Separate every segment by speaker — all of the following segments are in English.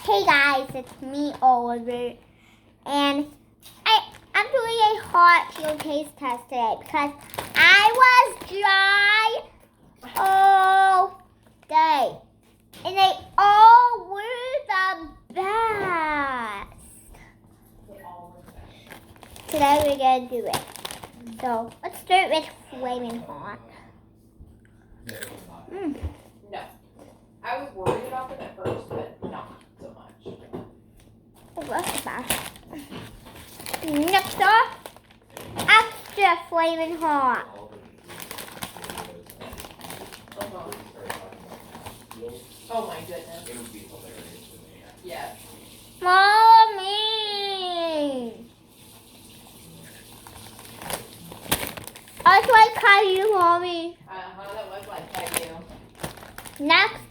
Speaker 1: Hey guys, it's me, Oliver, and I'm doing a hot Cheeto taste test today because I was dry all day, and they all were the best. Today we're gonna do it. So let's start with flaming hot.
Speaker 2: No. I was worried about them at first, but not so much.
Speaker 1: Oh, that's the best. Next off, extra flaming hot.
Speaker 2: Oh my goodness. Yes.
Speaker 1: Mommy! I was like Caillou, Mommy.
Speaker 2: That was like Caillou.
Speaker 1: Next,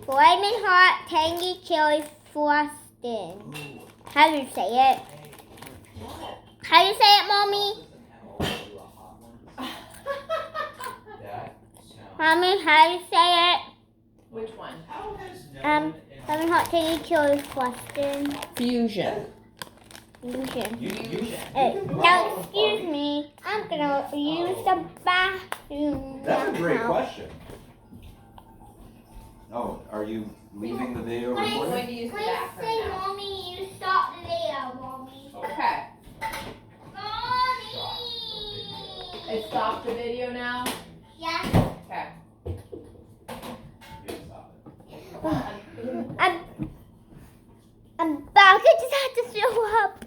Speaker 1: flaming hot tangy chili frosting. How do you say it? How do you say it, Mommy? Mommy, how do you say it?
Speaker 2: Which one?
Speaker 1: Flaming hot tangy chili frosting.
Speaker 2: Fusion.
Speaker 1: Now, excuse me. I'm gonna use the bathroom.
Speaker 3: That's a great
Speaker 1: now.
Speaker 3: question. Oh, are you leaving the video
Speaker 2: I'm
Speaker 3: recording?
Speaker 2: going to use the
Speaker 1: Please
Speaker 2: bathroom
Speaker 1: say,
Speaker 2: now.
Speaker 1: Mommy, you stop the video, Mommy.
Speaker 2: Okay.
Speaker 1: Mommy!
Speaker 2: I stopped the video now.
Speaker 1: Yeah.
Speaker 2: Okay.
Speaker 1: I'm back. I just had to show up.